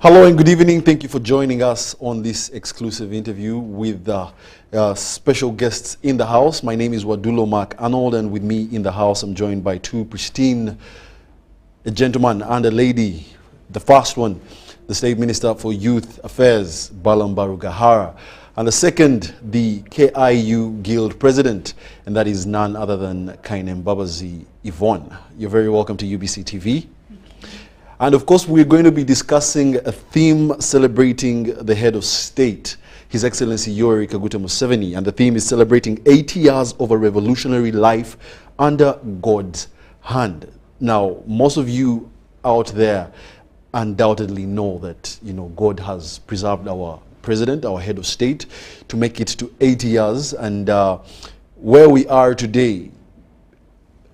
Hello and good evening. Thank you for joining us on this exclusive interview with special guests in the house. My name is Wadulo Mark Arnold, and with me in the house I'm joined by two pristine, a gentleman and a lady. The first one, the State Minister for Youth Affairs, Balam Barugahara, and the second, the KIU Guild President, and that is none other than Kainem Babazi Yvonne. You're very welcome to UBC TV. And of course, we're going to be discussing a theme celebrating the head of state, His Excellency Yoweri Kaguta Museveni. And the theme is celebrating 80 years of a revolutionary life under God's hand. Now, most of you out there undoubtedly know that, God has preserved our president, our head of state, to make it to 80 years. And where we are today,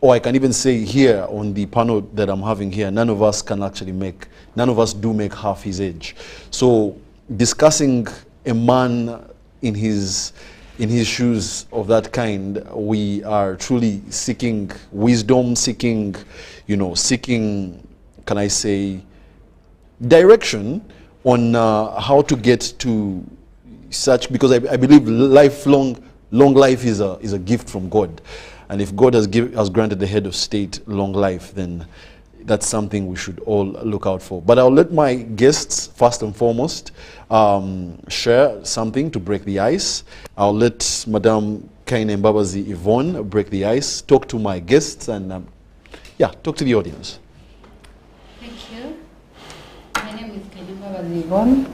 or I can even say here on the panel that I'm having here, none of us do make half his age. So discussing a man in his shoes of that kind, we are truly seeking wisdom, seeking, can I say, direction on how to get to such, because I believe long life is a gift from God. And if God has granted the head of state long life, then that's something we should all look out for. But I'll let my guests, first and foremost, share something to break the ice. I'll let Madame Kainem Babazi Yvonne break the ice, talk to my guests, and talk to the audience. Thank you. My name is Kainem Babazi Yvonne,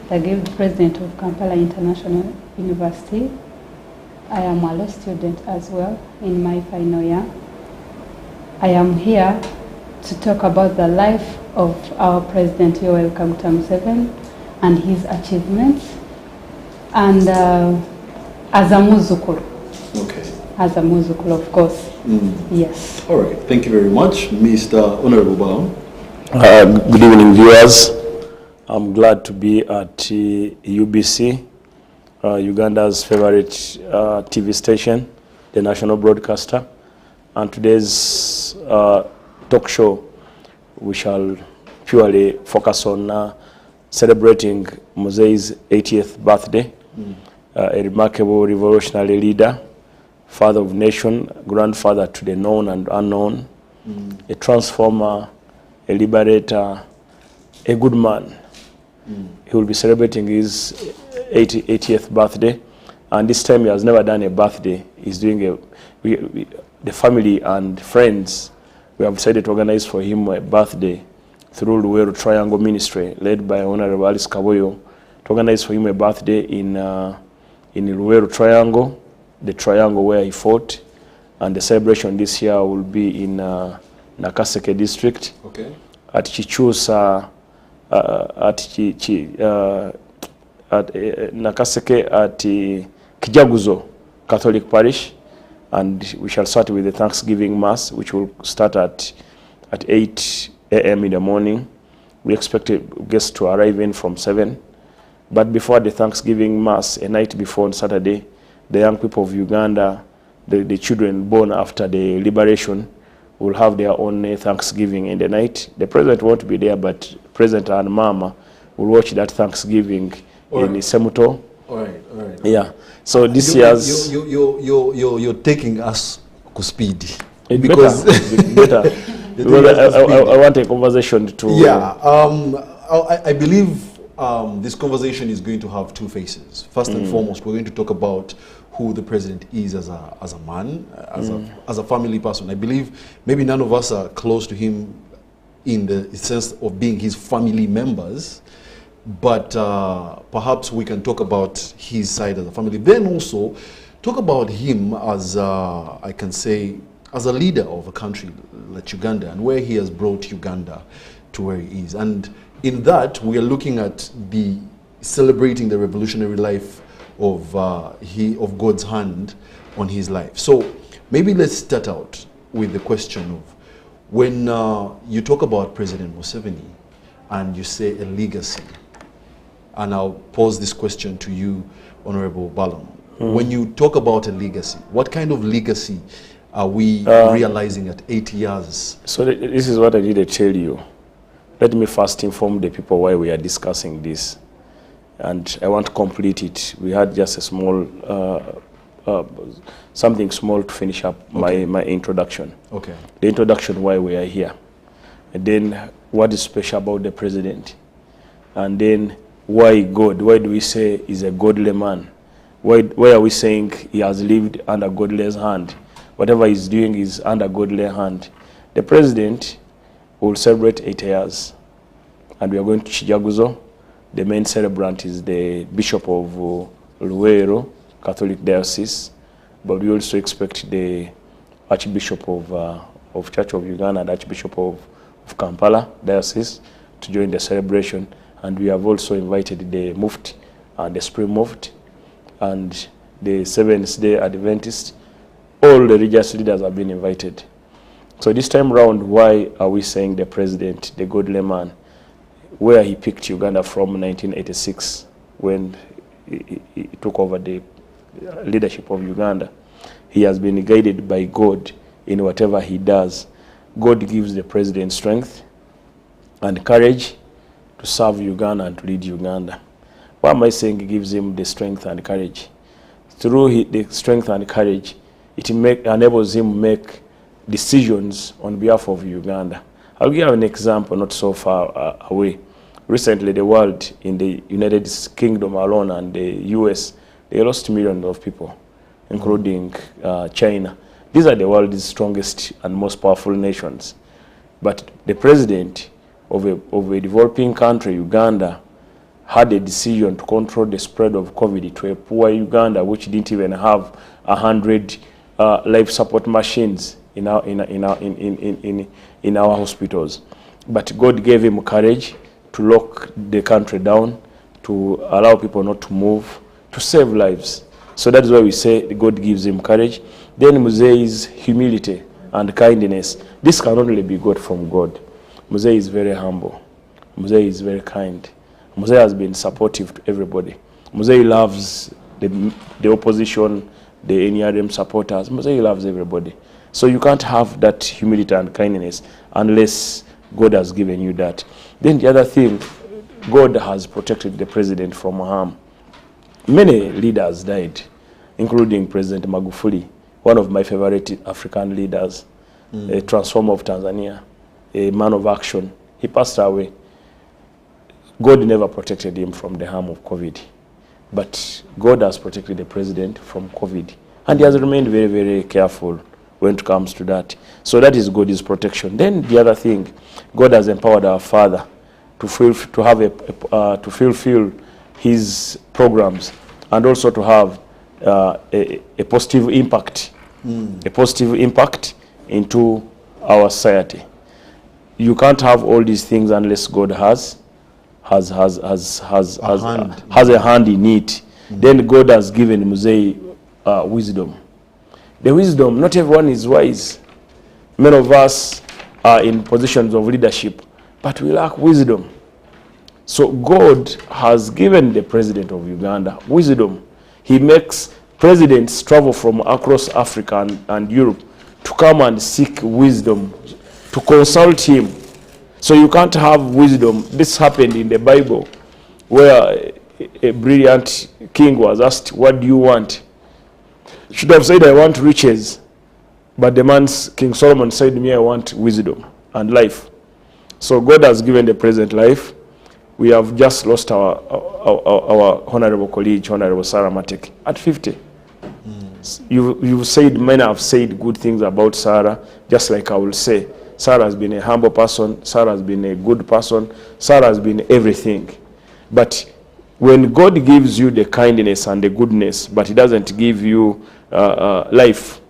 the Guild President of Kampala International University. I am a law student as well in my final year. I am here to talk about the life of our President Yoweri Kaguta Museveni and his achievements, and as a muzukulu. Okay. As a muzukulu, of course. Yes. All right. Thank you very much, Mr. Honorable Balam. Good evening, viewers. I'm glad to be at UBC. Uganda's favorite TV station, the national broadcaster. And today's talk show, we shall purely focus on celebrating Muzee's 80th birthday, a remarkable revolutionary leader, father of nation, grandfather to the known and unknown, a transformer, a liberator, a good man. He will be celebrating his 80th birthday, and this time he has never done a birthday. He's doing the family and friends, we have decided to organize for him a birthday through Luweero Triangle Ministry, led by Honorable Alice Kaboyo, to organize for him a birthday in Luweero Triangle, the triangle where he fought, and the celebration this year will be in Nakaseke district, at Chichusa, at Nakaseke at Kijaguzo Catholic Parish, and we shall start with the Thanksgiving Mass, which will start at 8 a.m. in the morning. We expect guests to arrive in from 7. But before the Thanksgiving Mass, a night before on Saturday, the young people of Uganda, the children born after the liberation, will have their own Thanksgiving in the night. The president won't be there, but President and Mama will watch that Thanksgiving in Semuto. All right. Yeah. So this year's you're taking us to speed. Because better. I want a conversation to. Yeah. I believe this conversation is going to have two faces. First and foremost, we're going to talk about who the president is as a man, as a family person. I believe maybe none of us are close to him in the sense of being his family members, but perhaps we can talk about his side as a family. Then also talk about him as, I can say, as a leader of a country like Uganda, and where he has brought Uganda to where he is. And in that, we are looking at celebrating the revolutionary life of God's hand on his life. So maybe let's start out with the question of, when you talk about President Museveni and you say a legacy, and I'll pose this question to you, Honorable Balam. When you talk about a legacy, what kind of legacy are we realizing at 8 years? So this is what I did tell you. let me first inform the people why we are discussing this. And I want to complete it. We had just a small, something small to finish up my introduction. Okay. The introduction why we are here. And then what is special about the president? And then why God? Why do we say he's a godly man? Why are we saying he has lived under God's hand? Whatever he's doing is under God's hand. The president will celebrate 8 years. And we are going to Chijaguzo. The main celebrant is the Bishop of Luwero, Catholic Diocese. But we also expect the Archbishop of Church of Uganda and Archbishop of Kampala Diocese to join the celebration. And we have also invited the Mufti and the Supreme Mufti and the Seventh-day Adventists. All the religious leaders have been invited. So this time round, why are we saying the president, the godly man, where he picked Uganda from 1986 when he took over the leadership of Uganda? He has been guided by God in whatever he does. God gives the president strength and courage to serve Uganda and to lead Uganda. Why am I saying he gives him the strength and courage? Through the strength and courage, it enables him to make decisions on behalf of Uganda. I'll give you an example not so far away. Recently, the world, in the United Kingdom alone and the US, they lost millions of people, including China. These are the world's strongest and most powerful nations. But the president of a developing country, Uganda, had a decision to control the spread of COVID to a poor Uganda, which didn't even have 100 life support machines in our hospitals. But God gave him courage to lock the country down, to allow people not to move, to save lives. So that's why we say God gives him courage. Then Museveni's humility and kindness. This can only be got from God. Museveni is very humble. Museveni is very kind. Museveni has been supportive to everybody. Museveni loves the opposition, the NRM supporters. Museveni loves everybody. So you can't have that humility and kindness unless God has given you that. Then the other thing, God has protected the president from harm. Many leaders died, including President Magufuli, one of my favorite African leaders, a transformer of Tanzania, a man of action. He passed away. God never protected him from the harm of COVID. But God has protected the president from COVID. And he has remained very, very careful when it comes to that. So that is God's protection. Then the other thing, God has empowered our Father to fulfill his programs and also to have a positive impact, a positive impact into our society. You can't have all these things unless God has a hand in it. Then God has given Museveni wisdom. The wisdom, not everyone is wise. Many of us are in positions of leadership, but we lack wisdom. So God has given the president of Uganda wisdom. He makes presidents travel from across Africa and Europe to come and seek wisdom, to consult him. So you can't have wisdom. This happened in the Bible, where a brilliant king was asked, "What do you want?" He should have said, "I want riches." But the man, King Solomon, said, "Me, I want wisdom and life." So God has given the president life. We have just lost our honorable colleague, Honorable Sarah Mateke, at 50. You've said, many have said good things about Sarah, just like I will say. Sarah has been a humble person. Sarah has been a good person. Sarah has been everything. But when God gives you the kindness and the goodness, but he doesn't give you life,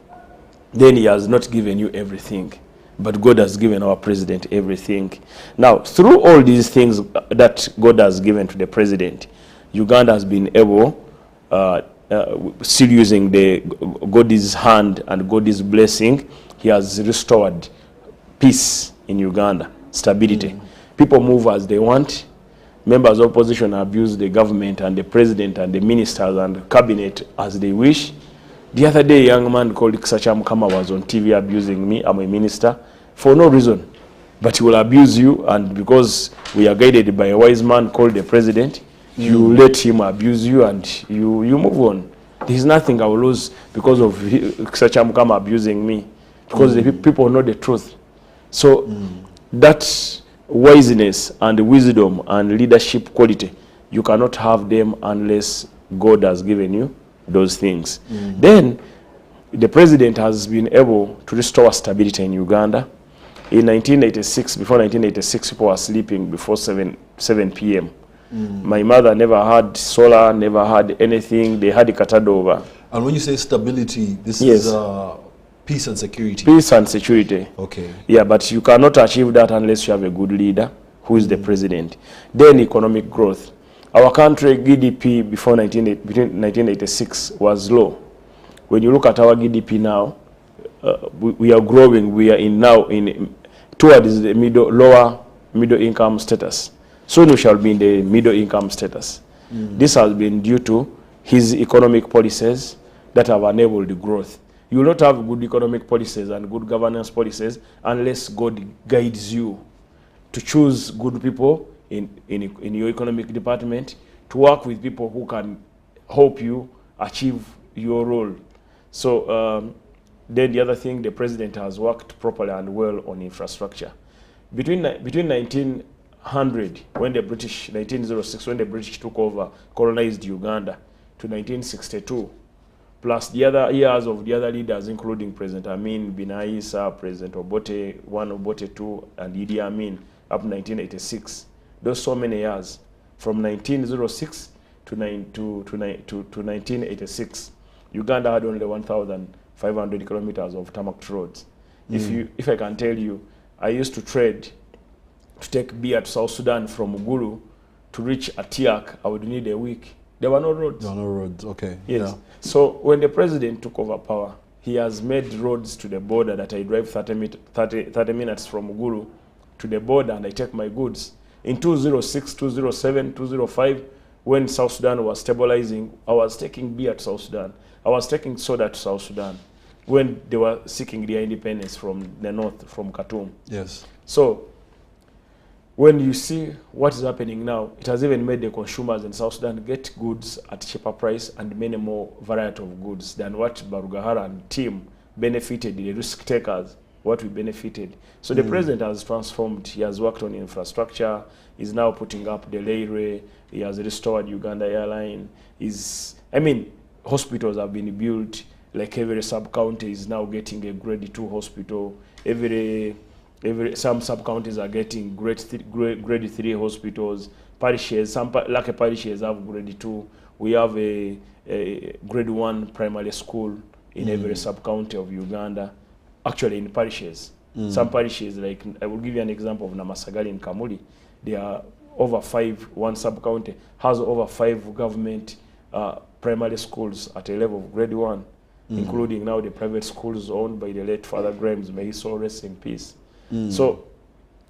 then he has not given you everything. But God has given our president everything. Now, through all these things that God has given to the president, Uganda has been able, still using God's hand and God's blessing, he has restored peace in Uganda, stability. People move as they want. Members of opposition abuse the government and the president and the ministers and the cabinet as they wish. The other day, a young man called Kisacha Mukama was on TV abusing me. I'm a minister for no reason. but he will abuse you, and because we are guided by a wise man called the president, you let him abuse you and you move on. There's nothing I will lose because of such a come abusing me, because the people know the truth. So that wiseness and wisdom and leadership quality, you cannot have them unless God has given you those things. Then the president has been able to restore stability in Uganda. In 1986, before 1986, people were sleeping before 7 p.m. My mother never had solar, never had anything. They had it cutted over. And when you say stability, this is peace and security. Peace and security. Okay. Yeah, but you cannot achieve that unless you have a good leader who is the president. Then economic growth. Our country GDP between 1986 was low. When you look at our GDP now, we are growing. We are now towards the lower middle income status. Soon we shall be in the middle income status. This has been due to his economic policies that have enabled the growth. You will not have good economic policies and good governance policies unless God guides you to choose good people in your economic department, to work with people who can help you achieve your role. So then the other thing, the president has worked properly and well on infrastructure. Between 1900, when the British, 1906, when the British took over, colonized Uganda, to 1962, plus the other years of the other leaders, including President Amin Bin Isa, President Obote 1, Obote 2, and Idi Amin, up 1986. Those so many years, from 1906 to 1986, Uganda had only 1,500 kilometers of tarmac roads. If I can tell you, I used to trade to take beer to South Sudan from Uguru to reach Atiak. I would need a week. There were no roads. There were no roads, okay. Yes. Yeah. So when the president took over power, he has made roads to the border that I drive 30 minutes from Uguru to the border and I take my goods. In 2006, 2007, 2005, when South Sudan was stabilizing, I was taking beer to South Sudan. I was taking soda to South Sudan when they were seeking their independence from the north, from Khartoum. Yes. So when you see what is happening now, it has even made the consumers in South Sudan get goods at cheaper price and many more variety of goods than what Barugahara and team benefited, the risk takers, what we benefited. So the president has transformed. He has worked on infrastructure. He's now putting up the railway. He has restored Uganda Airline. Hospitals have been built. Like every sub-county is now getting a grade 2 hospital. Some sub-counties are getting grade 3 hospitals. Parishes, some parishes have grade 2. We have a grade 1 primary school in every sub-county of Uganda. Actually, in parishes. Some parishes, like I will give you an example of Namasagali in Kamuli. There are over 5, one sub-county has over 5 government primary schools at a level of grade 1, including now the private schools owned by the late Father Grimes. May he so rest in peace. So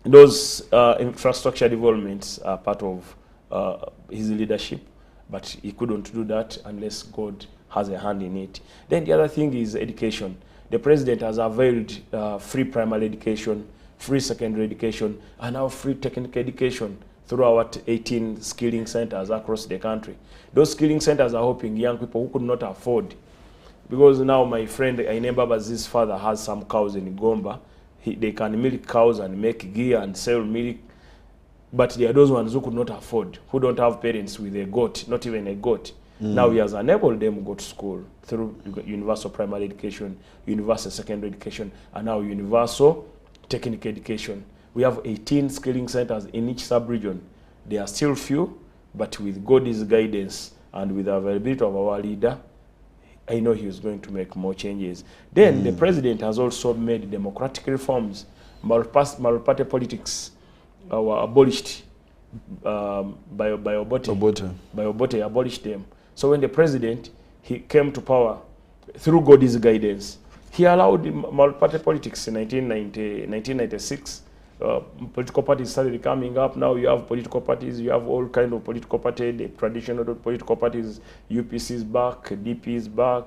those infrastructure developments are part of his leadership, but he couldn't do that unless God has a hand in it. Then the other thing is education. The president has availed free primary education, free secondary education, and now free technical education throughout 18 skilling centers across the country. Those skilling centers are helping young people who could not afford. Because now my friend Aine Babazi's father has some cows in Gomba. They can milk cows and make ghee and sell milk. But there are those ones who could not afford, who don't have parents with a goat, not even a goat. Now he has enabled them to go to school through universal primary education, universal secondary education, and now universal technical education. We have 18 skilling centers in each sub-region. They are still few, but with God's guidance and with the availability of our leader, I know he is going to make more changes. Then the president has also made democratic reforms. Multi-party politics were abolished by Obote. By Obote abolished them. So when the president, he came to power through God's guidance, he allowed multi-party politics in 1996. Political parties started coming up. Now you have political parties, you have all kind of political parties, the traditional political parties. UPC is back, DP is back,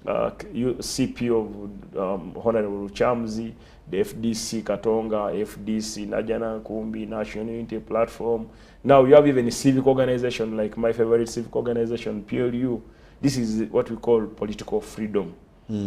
CP of Honorable Chamzi, the FDC Katonga, FDC Najana Kumbi, National Unity Platform. Now you have even a civic organization like my favorite civic organization, PLU. This is what we call political freedom.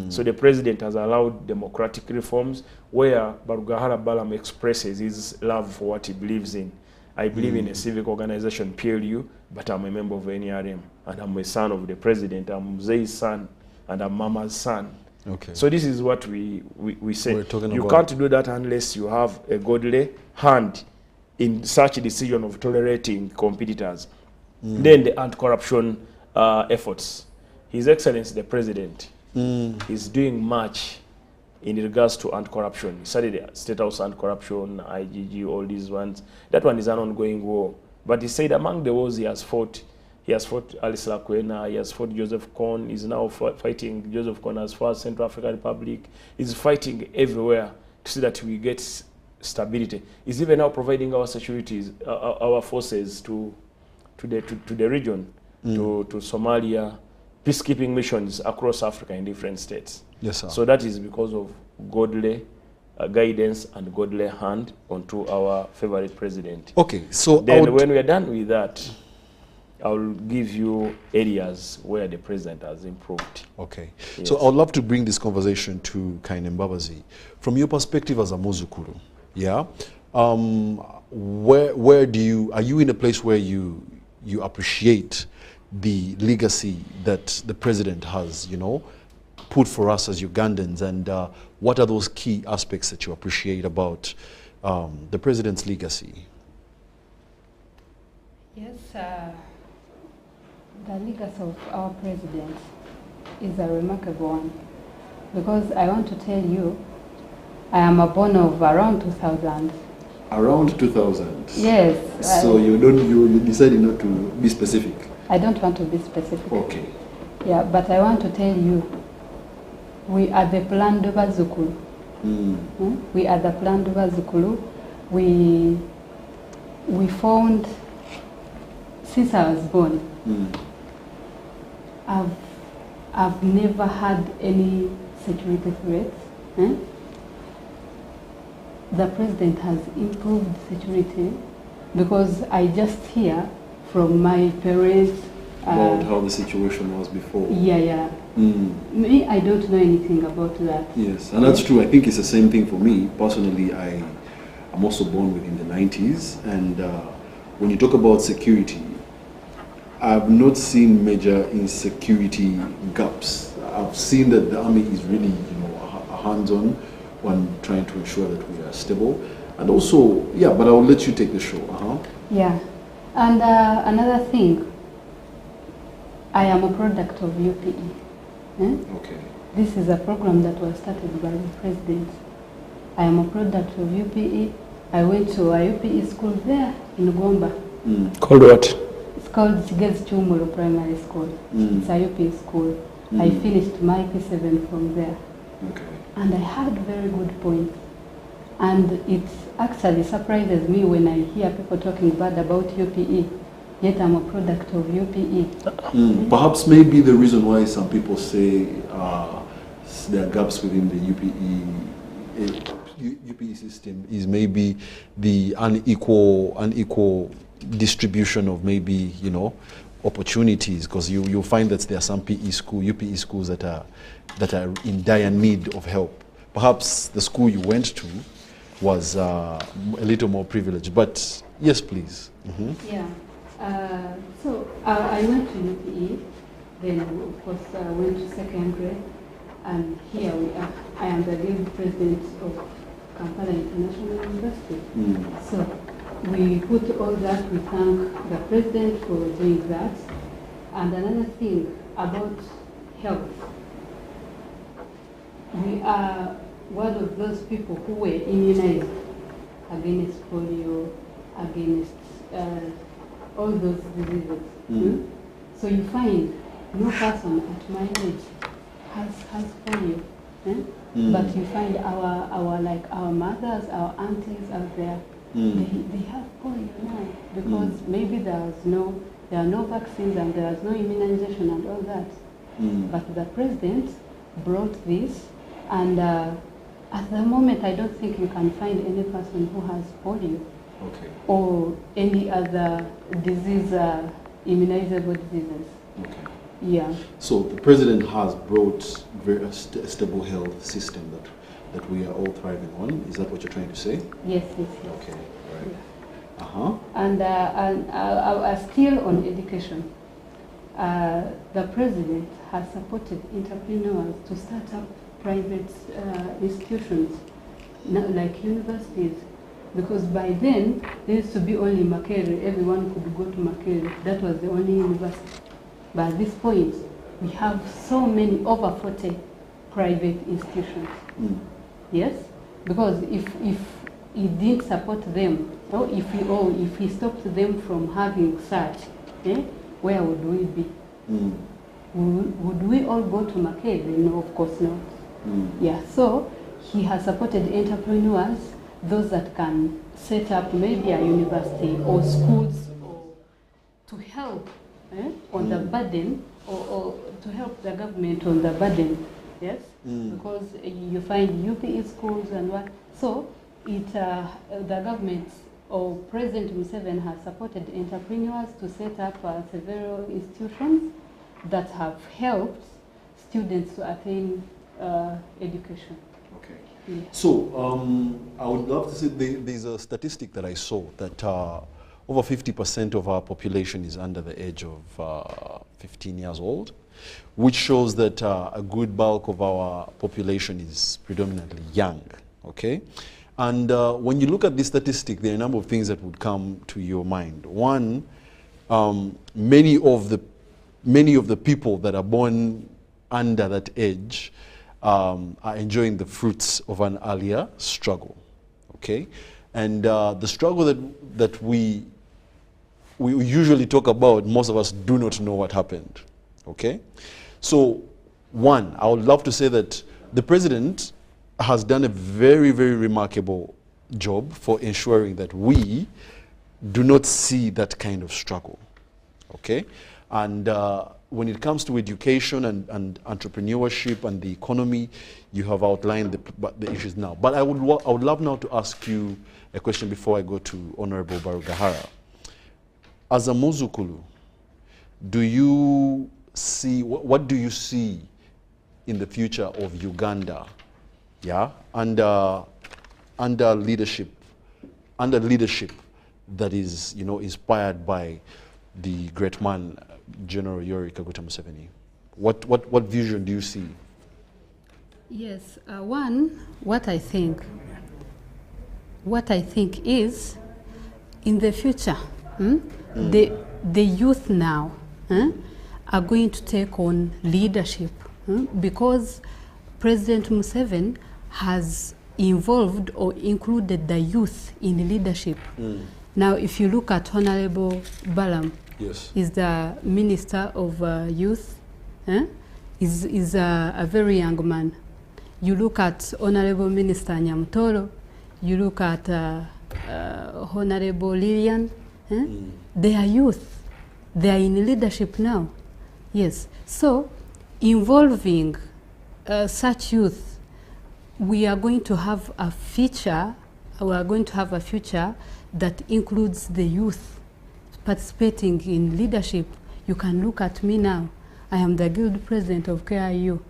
So the president has allowed democratic reforms where Barugahara Balam expresses his love for what he believes in. I believe in a civic organization, PLU, but I'm a member of NRM, and I'm a son of the president. I'm Mzee's son, and I'm Mama's son. Okay. So this is what we say. You about can't do that unless you have a godly hand in such a decision of tolerating competitors. Then the anti-corruption efforts. His Excellency the President is doing much in regards to anti-corruption. He started the State House anti-corruption, IGG, all these ones. That one is an ongoing war. But he said among the wars he has fought Alice Lakwena, he has fought Joseph Kony, he's now fighting Joseph Kony as far as Central African Republic. He's fighting everywhere to see that we get stability. He's even now providing our securities, our forces to the region, to Somalia, peacekeeping missions across Africa in different states. Yes, sir. So that is because of godly guidance and godly hand onto our favorite president. Okay, so then when we are done with that, I will give you areas where the president has improved. Okay, yes. So I would love to bring this conversation to Kaine Mbabazi. From your perspective as a Muzukuru, yeah, where do you, are you in a place where you appreciate the legacy that the president has, you know, put for us as Ugandans, and what are those key aspects that you appreciate about the president's legacy? Yes, the legacy of our president is a remarkable one, because I want to tell you, I am a born of around 2000. Around 2000? Yes. So you decided not to be specific? I don't want to be specific. Okay. Yeah, but I want to tell you, we are the Plan de Bazukulu. We are the Plan de Bazukulu. We found, since I was born, I've never had any security threats. The president has improved security, because I just hear from my parents about how the situation was before. Yeah. Me, I don't know anything about that. Yes, and that's true. I think it's the same thing for me. Personally, I'm also born within the 90s, and when you talk about security, I've not seen major insecurity gaps. I've seen that the army is really, a hands-on one, trying to ensure that we are stable. And also, yeah, but I'll let you take the show. Yeah, and another thing, I am a product of UPE. Okay. This is a program that was started by the president. I am a product of UPE. I went to a UPE school there in Uganda. Called what? It's called Sigezi Chumuro Primary School. It's a UPE school. I finished my P7 from there. Okay. And I had very good points. And it actually surprises me when I hear people talking bad about UPE, yet I'm a product of UPE. Perhaps maybe the reason why some people say there are gaps within the UPE system is maybe the unequal distribution of maybe, opportunities, because you'll find that there are some UPE schools that are in dire need of help. Perhaps the school you went to was a little more privileged, but yes, please. Yeah. So I went to UPE, then of course I went to secondary, and here we are. I am the guild president of Kampala International University. So we put all that, we thank the president for doing that. And another thing about health, we are one of those people who were immunized against polio, against all those diseases. So you find no person at my age has polio. But you find our mothers, our aunties out there, they have polio now, because maybe there are no vaccines and there is no immunization and all that. But the president brought this, and at the moment I don't think you can find any person who has polio or any other disease, immunizable diseases. Yeah. So the president has brought a stable health system that we are all thriving on. Is that what you're trying to say? Yes, yes, yes. Okay, right. Yeah. And still on education. The president has supported entrepreneurs to start up private institutions, like universities, because by then there used to be only Makerere. Everyone could go to Makerere. That was the only university. But at this point, we have so many, over 40 private institutions. Yes? Because if he didn't support them, or if he stopped them from having such, where would we be? Would we all go to Makerere? No, of course not. Yeah, so he has supported entrepreneurs, those that can set up maybe a university or schools, or to help on the burden, or to help the government on the burden, yes? Because you find UPE schools and what. So the government or President Museveni has supported entrepreneurs to set up several institutions that have helped students to attain education. Okay. Yeah. So I would love to say there's a statistic that I saw that over 50% of our population is under the age of 15 years old, which shows that a good bulk of our population is predominantly young, okay? And when you look at this statistic, there are a number of things that would come to your mind. One, many of the people that are born under that age are enjoying the fruits of an earlier struggle, okay? And the struggle that we usually talk about, most of us do not know what happened, okay? So, one, I would love to say that the president has done a very, very remarkable job for ensuring that we do not see that kind of struggle, okay? And when it comes to education and entrepreneurship and the economy, you have outlined the issues now. But I would love now to ask you a question before I go to Honorable Barugahara. As a Muzukulu, do you see, what do you see in the future of Uganda, yeah, under leadership that is, you know, inspired by the great man, General Yoweri Kaguta Museveni? What vision do you see? Yes, one, what I think is, in the future, the youth now are going to take on leadership because President Museveni has involved or included the youth in leadership. Now, if you look at Honorable Balam, yes, is the Minister of Youth, is a very young man. You look at Honorable Minister Nyamutoro, you look at Honorable Lillian, they are youth. They are in leadership now. Yes. So, involving such youth, we are going to have a future. We are going to have a future that includes the youth participating in leadership. You can look at me now. I am the guild president of KIU.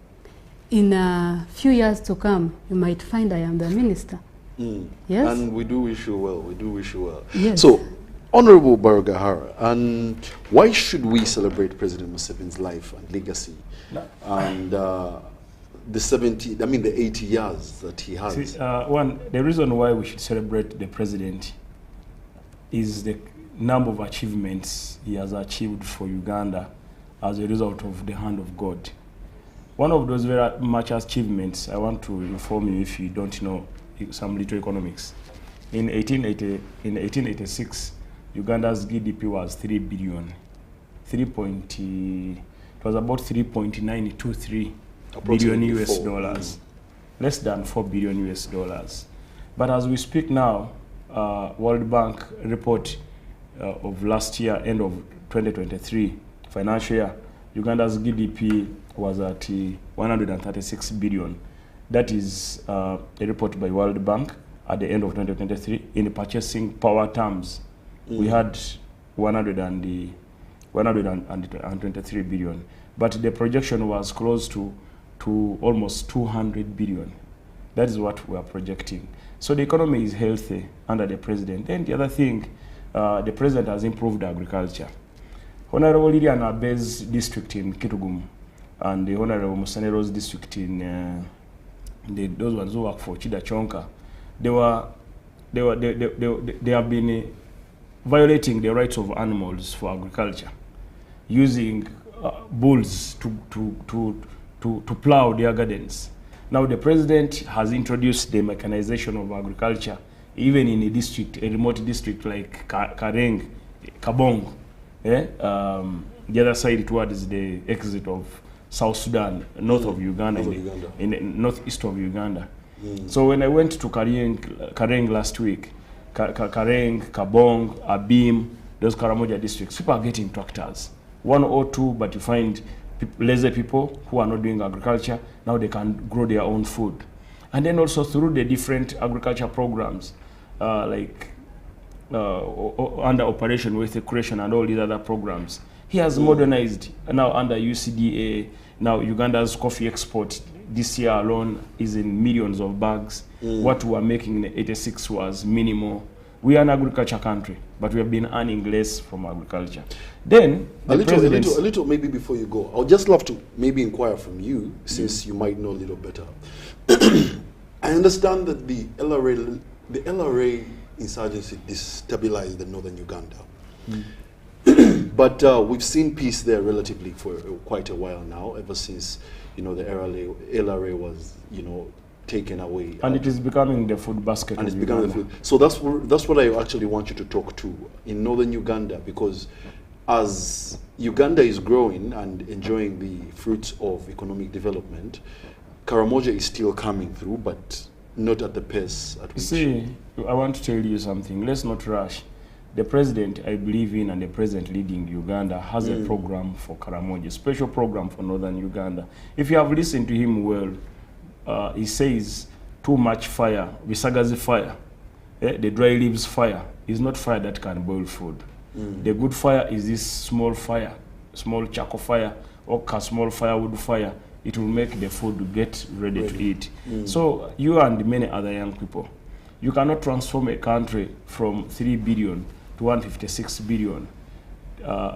In a few years to come, you might find I am the minister. Yes. And we do wish you well. We do wish you well. Yes. So, Honorable Barugahara, and why should we celebrate President Museveni's life and legacy and the 80 years that he has? See, one, the reason why we should celebrate the president is the number of achievements he has achieved for Uganda as a result of the hand of God. One of those very much achievements, I want to inform you if you don't know some little economics. In 1886, Uganda's GDP was 3 billion. It was about 3.923 billion US dollars. Less than 4 billion US dollars. But as we speak now, World Bank report of last year, end of 2023 financial year, Uganda's GDP was at 136 billion. That is a report by World Bank at the end of 2023. In purchasing power terms, we had 123 billion. But the projection was close to almost 200 billion. That is what we are projecting. So the economy is healthy under the president. And the other thing, the president has improved agriculture. Honorable Lilian Abe's district in Kitugum and the Honorable Musanero's district in those ones who work for Chida Chonka, they have been violating the rights of animals for agriculture, using bulls to plow their gardens. Now the president has introduced the mechanization of agriculture, even in a district, a remote district like Kareng, Kabong, the other side towards the exit of South Sudan, north of Uganda, in the northeast of Uganda. So when I went to Kareng last week, Kareng, Kabong, Abim, those Karamoja districts, people are getting tractors. 1 or 2, but you find lazy people who are not doing agriculture, now they can grow their own food. And then also through the different agriculture programs, like under Operation With Creation and all these other programs, he has modernized. Now under UCDA, now Uganda's coffee export this year alone is in millions of bags. What we were making in 86 was minimal. We are an agriculture country, but we have been earning less from agriculture. Then a little maybe before you go, I would just love to maybe inquire from you, since you might know a little better. I understand that the LRA insurgency destabilized the northern Uganda. But we've seen peace there relatively for quite a while now, ever since, the LRA was, taken away. And it is becoming the food basket. And it's becoming the food. So that's what I actually want you to talk to in northern Uganda, because as Uganda is growing and enjoying the fruits of economic development, Karamoja is still coming through, but not at the pace at which. See, I want to tell you something. Let's not rush. The president I believe in, and the president leading Uganda, has a program for Karamoja, a special program for northern Uganda. If you have listened to him well, he says too much fire, visagazi fire, the dry leaves fire, is not fire that can boil food. The good fire is this small fire, small charcoal fire, or small firewood fire. It will make the food get ready to eat. So you and many other young people, you cannot transform a country from 3 billion to 156 billion.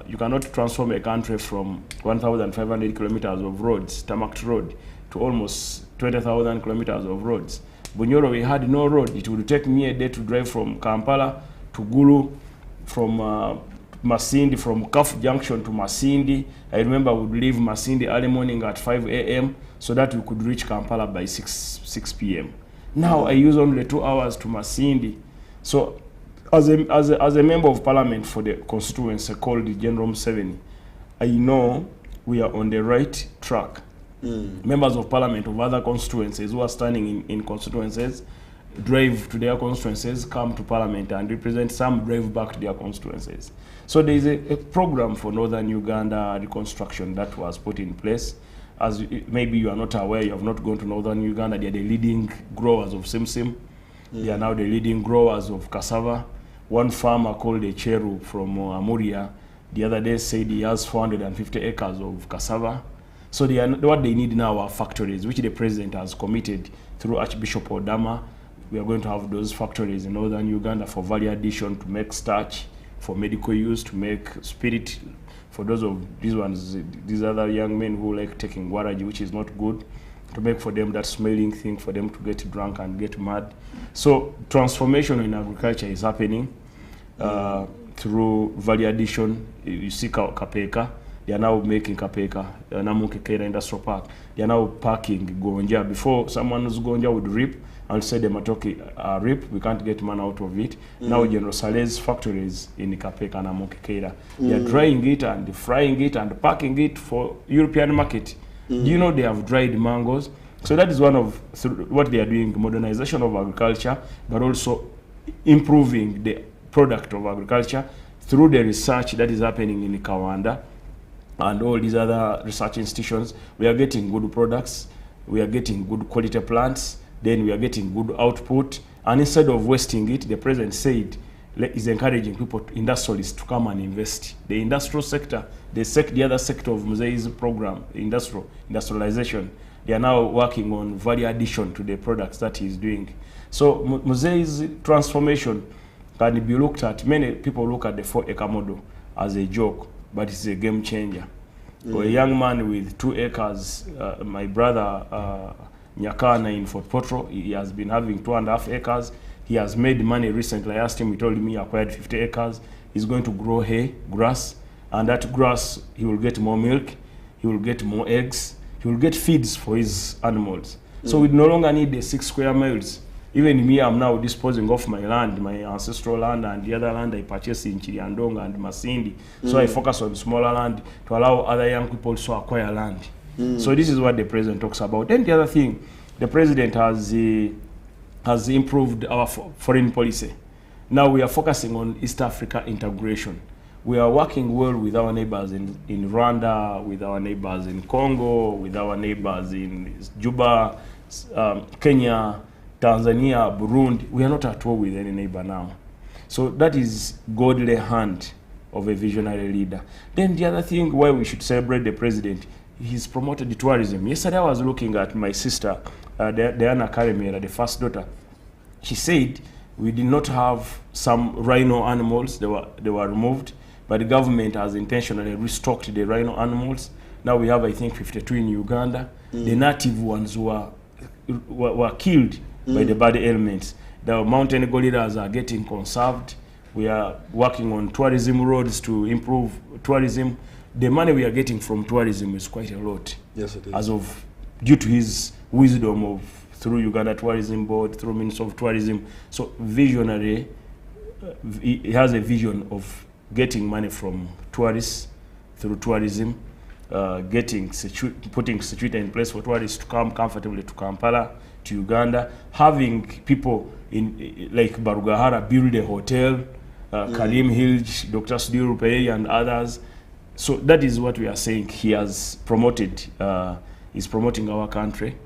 You cannot transform a country from 1,500 kilometers of roads, tarmac road, to almost 20,000 kilometers of roads. Bunyoro, we had no road. It would take me a day to drive from Kampala to Gulu, from Masindi, from Kaf Junction to Masindi. I remember I would leave Masindi early morning at 5 a.m. so that we could reach Kampala by 6 p.m. Now I use only 2 hours to Masindi. So as a member of parliament for the constituency called the General Museveni, I know we are on the right track. Members of parliament of other constituencies who are standing in constituencies drive to their constituencies, come to parliament and represent, some drive back to their constituencies. So there is a program for northern Uganda reconstruction that was put in place. As maybe you are not aware, you have not gone to northern Uganda, they are the leading growers of simsim. They are now the leading growers of cassava. One farmer called Echeru from Amuria the other day said he has 450 acres of cassava. So what they need now are factories, which the president has committed through Archbishop Odama. We are going to have those factories in northern Uganda for value addition, to make starch, for medical use, to make spirit, for those of these other young men who like taking waraji, which is not good, to make for them that smelling thing, for them to get drunk and get mad. So transformation in agriculture is happening through value addition. You see Kapeka. They are now making Kapeka, Namukekeira Industrial Park. They are now packing Gonja. Before, someone's Gonja would rip and say the matoke rip, we can't get man out of it. Now General Saleh's factories in Kapeka and Namukekeira. They are drying it and frying it and packing it for European market. Do you know they have dried mangoes? So that is one of what they are doing, modernization of agriculture, but also improving the product of agriculture through the research that is happening in Kawanda. and all these other research institutions, we are getting good products, we are getting good quality plants, then we are getting good output. And instead of wasting it, the president said is encouraging people, industrialists, to come and invest. The industrial sector, the other sector of Museveni's program, industrialization, they are now working on value addition to the products that he's doing. So Museveni's transformation can be looked at. Many people look at the 4-acre model as a joke, but it's a game changer. For a young man with 2 acres, my brother Nyakana in Fort Potro, he has been having 2.5 acres. He has made money recently. I asked him, he told me he acquired 50 acres. He's going to grow hay, grass, and that grass, he will get more milk, he will get more eggs, he will get feeds for his animals. So we no longer need the 6 square miles. Even me, I'm now disposing of my land, my ancestral land, and the other land I purchased in Chiriandonga and Masindi. So I focus on smaller land to allow other young people to acquire land. So this is what the president talks about. And the other thing, the president has improved our foreign policy. Now we are focusing on East Africa integration. We are working well with our neighbors in Rwanda, with our neighbors in Congo, with our neighbors in Juba, Kenya, Tanzania, Burundi. We are not at war with any neighbor now. So that is godly hand of a visionary leader. Then the other thing why we should celebrate the president, he's promoted tourism. Yesterday I was looking at my sister, Diana Karemera, the first daughter. She said we did not have some rhino animals, they were removed, but the government has intentionally restocked the rhino animals. Now we have, I think, 52 in Uganda. The native ones were killed by the bad elements. The mountain gorillas are getting conserved. We are working on tourism roads to improve tourism. The money we are getting from tourism is quite a lot. Yes, it is. Due to his wisdom through Uganda Tourism Board, through Minister of Tourism. So visionary, he has a vision of getting money from tourists through tourism, putting security in place for tourists to come comfortably to Kampala, to Uganda, having people in like Barugahara build a hotel, Kalim Hilj, Dr. Sudhir Rupei and others. So that is what we are saying. He has promoted, is promoting our country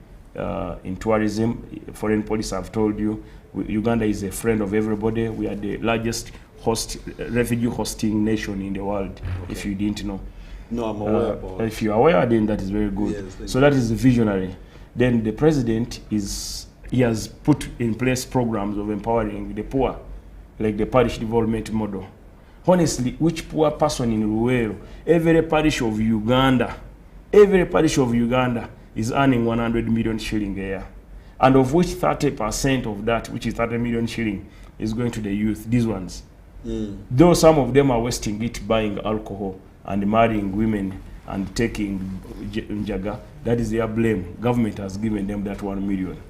in tourism. Foreign policy, I've told you, Uganda is a friend of everybody. We are the largest refugee hosting nation in the world, if you didn't know. No, I'm aware about it. If you're aware, then that is very good. Yes, so that is visionary. Then the president he has put in place programs of empowering the poor, like the parish development model. Honestly, which poor person in Ruwero, every parish of Uganda is earning 100 million shilling a year. And of which 30% of that, which is 30 million shilling, is going to the youth, these ones. Though some of them are wasting it buying alcohol and marrying women and taking njaga, that is their blame. Government has given them that 1 million.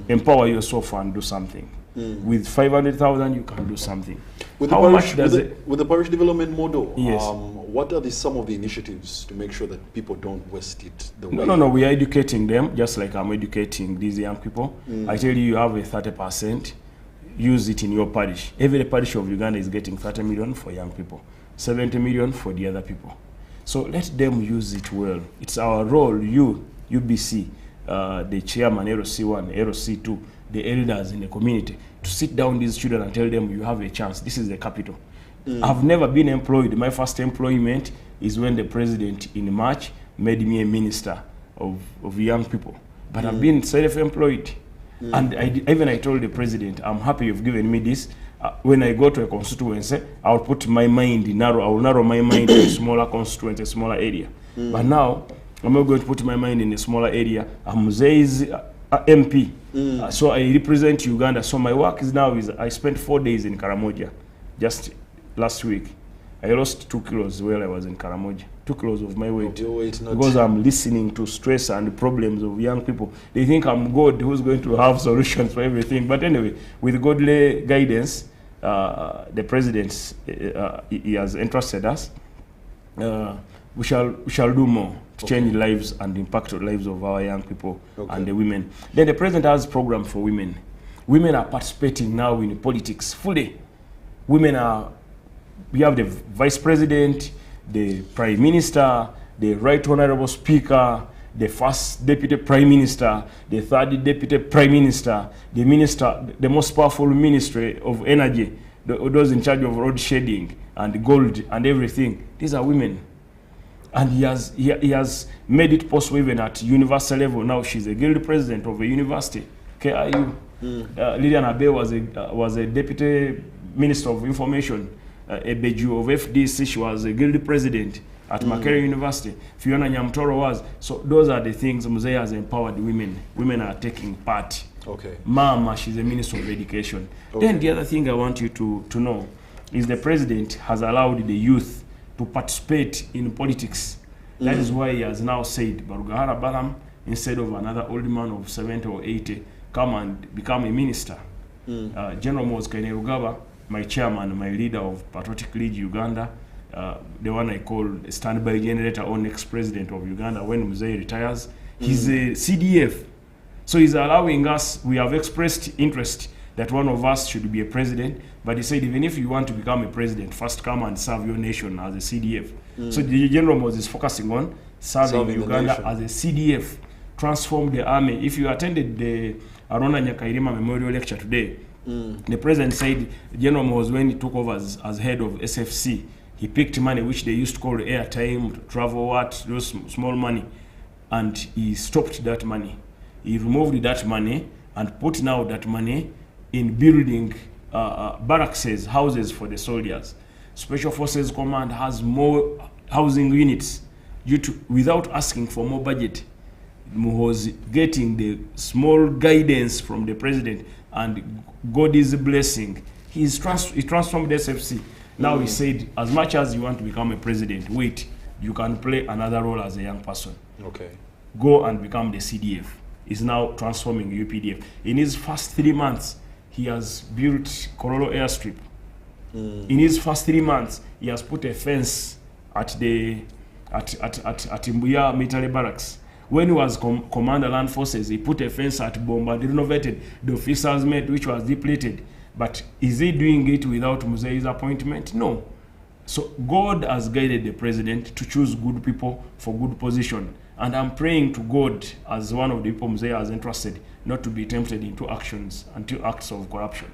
Empower yourself and do something. With 500,000, you can do something. With the parish development model, yes. What are some of the initiatives to make sure that people don't waste it the way? No, we are educating them, just like I'm educating these young people. I tell you have a 30%, use it in your parish. Every parish of Uganda is getting 30 million for young people, 70 million for the other people. So let them use it well. It's our role, UBC, the chairman, LC1, LC2, the elders in the community, to sit down these children and tell them you have a chance. This is the capital. I've never been employed. My first employment is when the president in March made me a minister of young people. But I've been self-employed. And I told the president, I'm happy you've given me this. When I go to a constituency, I'll put my mind, I will narrow my mind to a smaller constituency, a smaller area. But now, I'm not going to put my mind in a smaller area. I'm Muze's MP. So I represent Uganda. So my work I spent 4 days in Karamoja just last week. I lost 2 kilos while I was in Karamoja. 2 kilos of my weight. Because I'm listening to stress and problems of young people. They think I'm God who's going to have solutions for everything. But anyway, with godly guidance, the president he has entrusted us. We shall do more to change lives and impact the lives of our young people and the women. Then the president has a program for women. Women are participating now in politics fully. We have the vice president, the Prime Minister, the Right Honorable Speaker, the First Deputy Prime Minister, the Third Deputy Prime Minister, the Minister, the most powerful Ministry of Energy, those in charge of road shading and gold and everything. These are women. And he has made it possible even at university level. Now she's a guild president of a university, KIU. Lilian Abe was a deputy minister of information. Ebeju of FDC, she was a guild president at Makerere University. Fiona Nyamtoro was. So those are the things Museveni has empowered women. Women are taking part. Okay. Mama, she's a minister of education. Okay. Then the other thing I want you to know is the president has allowed the youth to participate in politics. That is why he has now said, Barugahara Balam, instead of another old man of 70 or 80, come and become a minister. General Moses Kainerugaba, my chairman, my leader of Patriotic League Uganda, the one I call standby generator or next president of Uganda when Museveni retires, he's a CDF. So he's allowing us, we have expressed interest that one of us should be a president, but he said, even if you want to become a president, first come and serve your nation as a CDF. So the General Moses is focusing on serving Uganda as a CDF, transform the army. If you attended the Arona Nyakairima Memorial Lecture today, the president said General Moses, when he took over as head of SFC, he picked money which they used to call airtime, travel, those small money, and he stopped that money. He removed that money and put now that money in building barracks, houses for the soldiers. Special Forces Command has more housing units without asking for more budget. Was getting the small guidance from the president, and God is a blessing. He transformed the SFC. Now he said, as much as you want to become a president, wait, you can play another role as a young person. Okay. Go and become the CDF. He's now transforming UPDF. In his first 3 months, he has built Korolo airstrip. In his first 3 months, he has put a fence at Imbuya military barracks. When he was Commander Land Forces, he put a fence at Bomba, they renovated the officers' mate, which was depleted. But is he doing it without Museveni's appointment? No. So God has guided the president to choose good people for good position. And I'm praying to God, as one of the people Museveni has entrusted, not to be tempted into acts of corruption.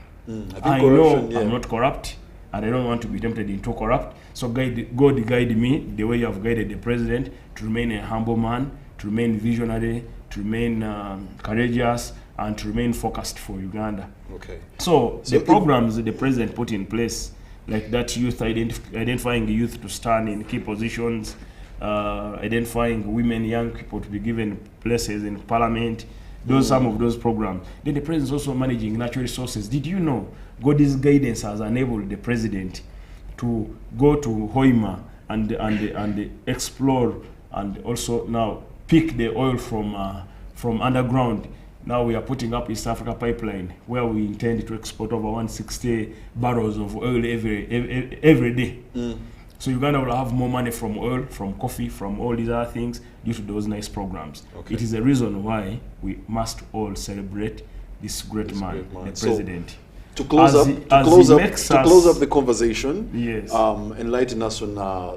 I know I'm not corrupt, and I don't want to be tempted into corrupt. So God guide me the way you have guided the president, to remain a humble man, to remain visionary, to remain courageous, and to remain focused for Uganda. Okay. So the programs that the president put in place, like that youth identifying youth to stand in key positions, identifying women, young people to be given places in parliament, some of those programs. Then the president is also managing natural resources. Did you know God's guidance has enabled the president to go to Hoima and explore, and also now pick the oil from underground. Now we are putting up East Africa pipeline, where we intend to export over 160 barrels of oil every day. So Uganda will have more money from oil, from coffee, from all these other things due to those nice programs. Okay. It is a reason why we must all celebrate this great man, the president. So, to close up the conversation, yes. Enlighten us on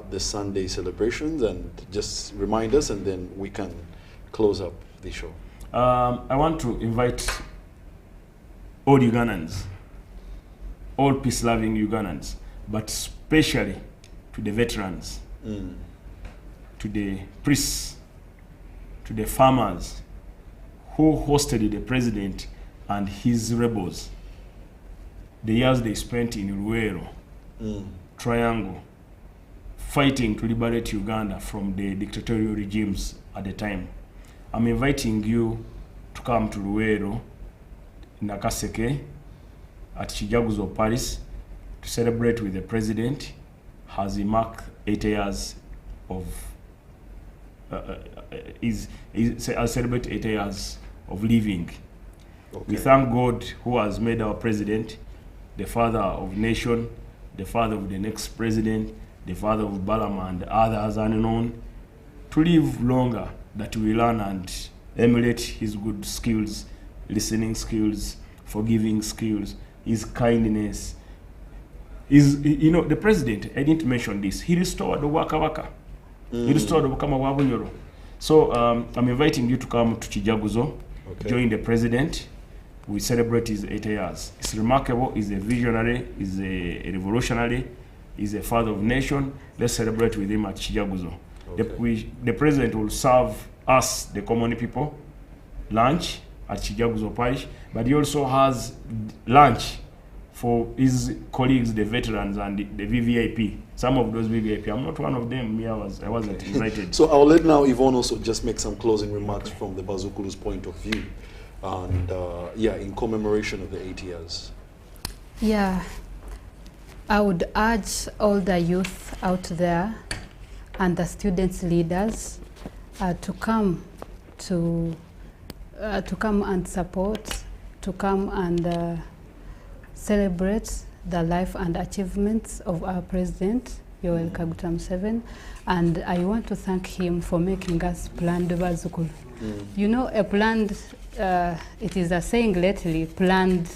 the Sunday celebrations, and just remind us, and then we can close up the show. I want to invite all Ugandans, all peace-loving Ugandans, but especially to the veterans, to the priests, to the farmers who hosted the president and his rebels. The years they spent in Ruero, Triangle, fighting to liberate Uganda from the dictatorial regimes at the time. I'm inviting you to come to Ruero, Nakaseke, at Chijaguzo Paris, to celebrate with the president as he marked 8 years of, celebrate 8 years of living. Okay. We thank God who has made our president the father of nation, the father of the next president, the father of Balama and others unknown, to live longer, that we learn and emulate his good skills, listening skills, forgiving skills, his kindness, the president, I didn't mention this, he restored the Waka Waka. He restored the Wakama Wabunyoro. So I'm inviting you to come to Chijaguzo, join the president. We celebrate his 8 years. It's remarkable, he's a visionary, he's a revolutionary, he's a father of nation. Let's celebrate with him at Chijaguzo. The president will serve us, the common people, lunch at Chijaguzo Parish, but he also has lunch for his colleagues, the veterans and the VVIP. Some of those VVIP, I'm not one of them, I wasn't invited. So I'll let now Yvonne also just make some closing remarks from the Bazukulu's point of view. And in commemoration of the 8 years. Yeah, I would urge all the youth out there and the students leaders to come and support, to come and celebrate the life and achievements of our president, Yoweri Kaguta Museveni, and I want to thank him for making us planned Bazukulu. You know, a planned, it is a saying lately, planned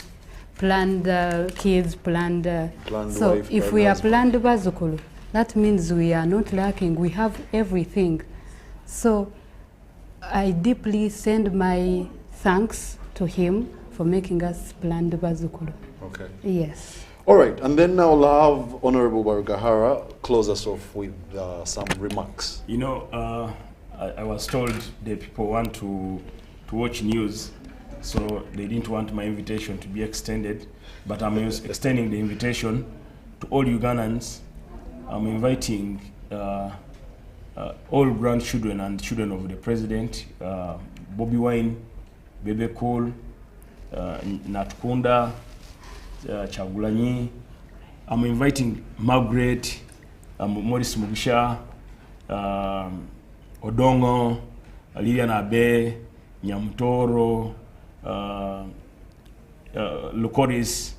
kids, planned so wife, if we are planned Bazukulu, that means we are not lacking, we have everything. So I deeply send my thanks to him for making us planned Bazukulu. Okay. Yes. All right, and then now I'll have Honorable Barugahara close us off with some remarks. You know, I was told that people want to watch news, so they didn't want my invitation to be extended, but I'm extending the invitation to all Ugandans. I'm inviting all grandchildren and children of the president, Bobby Wine, Bebe Cole, Natkunda, Chagulanyi. I'm inviting Margaret, Maurice Mugisha, Odongo, Lilian Abe, Nyamtoro, Lukoris,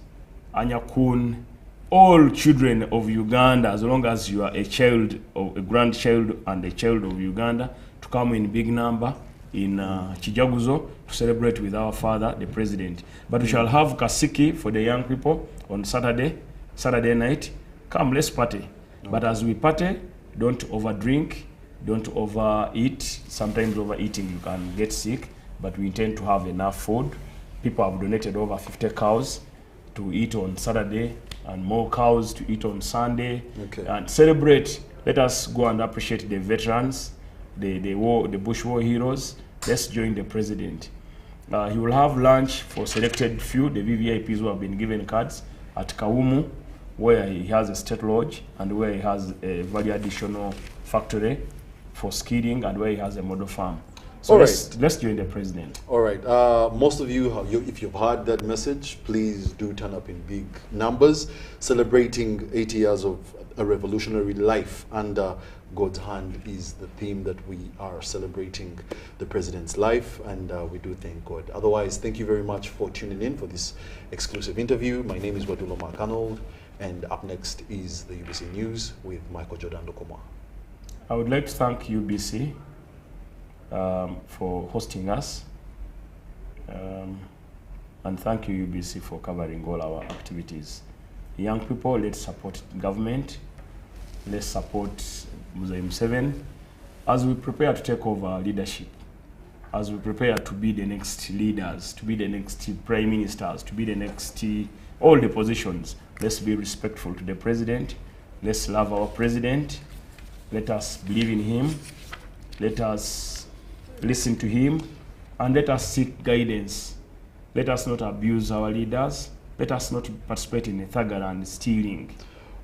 Anyakun, all children of Uganda, as long as you are a child, or a grandchild and a child of Uganda, to come in big number in Chijaguzo to celebrate with our father, the president. But we shall have Kasiki for the young people on Saturday night. Come, let's party. Okay. But as we party, don't overdrink, don't overeat. Sometimes overeating you can get sick, but we intend to have enough food. People have donated over 50 cows to eat on Saturday and more cows to eat on Sunday. Okay. And celebrate. Let us go and appreciate the veterans, the Bush War heroes. Let's join the president. He will have lunch for selected few, the VVIPs who have been given cards, at Kawumu, where he has a state lodge and where he has a very additional factory for skidding and where he has a model farm. So let's join the president. All right. Most of you, if you've heard that message, please do turn up in big numbers, celebrating 80 years of a revolutionary life. And God's hand is the theme that we are celebrating the president's life, and we do thank God. Otherwise, thank you very much for tuning in for this exclusive interview. My name is Wadulo Mark, and up next is the UBC News with Michael Jordan Dokoma. I would like to thank UBC for hosting us, and thank you UBC for covering all our activities. Young people, let's support government, let's support Museveni as we prepare to take over leadership, as we prepare to be the next leaders, to be the next prime ministers, to be the next all the positions. Let's be respectful to the president, let's love our president, let us believe in him, let us listen to him, and let us seek guidance. Let us not abuse our leaders. Let us not participate in thuggery and stealing.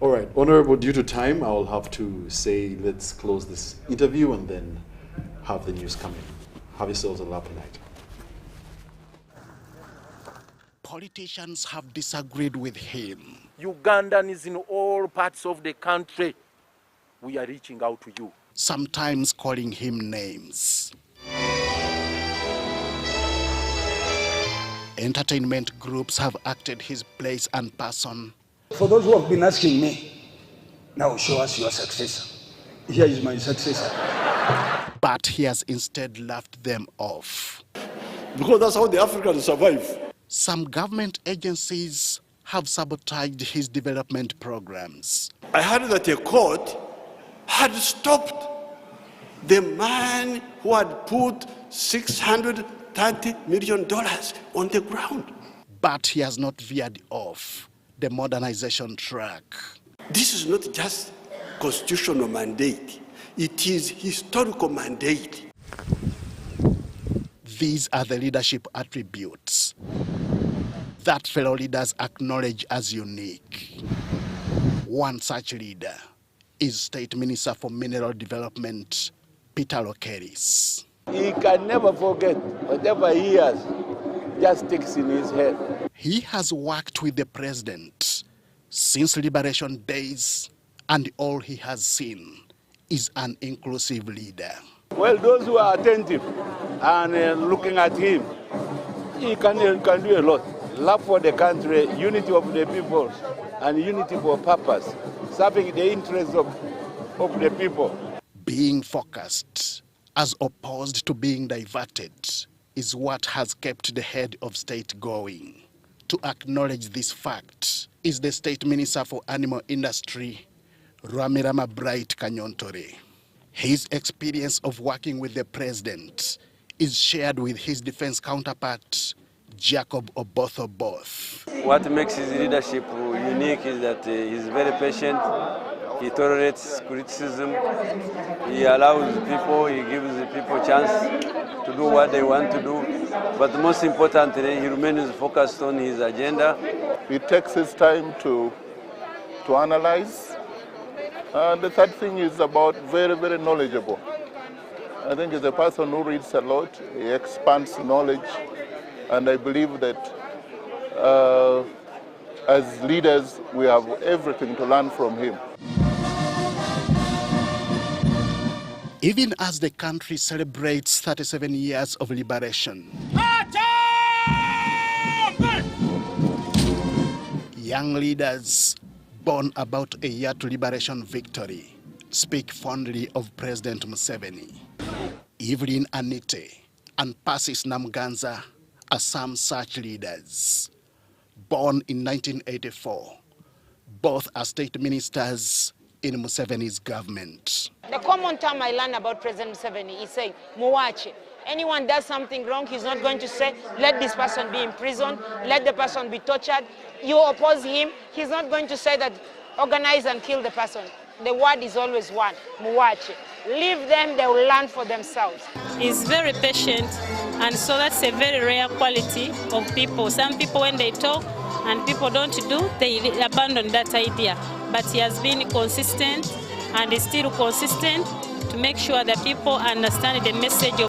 All right, Honorable, due to time, I'll have to say let's close this interview and then have the news come in. Have yourselves a lovely night. Politicians have disagreed with him. Ugandans in all parts of the country, we are reaching out to you. Sometimes calling him names. Entertainment groups have acted his place and person. For those who have been asking me, now show us your successor. Here is my successor. But he has instead laughed them off. Because that's how the Africans survive. Some government agencies have sabotaged his development programs. I heard that a court had stopped the man who had put $630 million on the ground. But he has not veered off the modernization track. This is not just constitutional mandate, it is historical mandate. These are the leadership attributes that fellow leaders acknowledge as unique. One such leader is State Minister for Mineral Development, Peter Lokeris. He can never forget whatever he has, just sticks in his head. He has worked with the president since liberation days, and all he has seen is an inclusive leader. Well, those who are attentive and looking at him, he can do a lot. Love for the country, unity of the people, and unity for purpose, serving the interests of the people. Being focused as opposed to being diverted is what has kept the head of state going. To acknowledge this fact is the State Minister for Animal Industry, Rwamirama Bright Kanyontore. His experience of working with the president is shared with his defense counterpart, Jacob Oboth. What makes his leadership unique is that he's very patient, he tolerates criticism, he allows people, he gives the people a chance to do what they want to do, but most importantly, he remains focused on his agenda. He takes his time to analyze. And the third thing is about very, very knowledgeable. I think he's a person who reads a lot, he expands knowledge, and I believe that as leaders, we have everything to learn from him. Even as the country celebrates 37 years of liberation, young leaders born about a year to liberation victory speak fondly of President Museveni. Evelyn Anite and Persis Namganza are some such leaders. Born in 1984, both are state ministers in Museveni's government. The common term I learned about President Museveni is saying, Muwache. Anyone does something wrong, he's not going to say, let this person be in prison, let the person be tortured. You oppose him, he's not going to say that, organize and kill the person. The word is always one, Muwache. Leave them, they will learn for themselves. He's very patient, and so that's a very rare quality of people. Some people, when they talk and people don't do, they abandon that idea. But he has been consistent and is still consistent to make sure that people understand the message of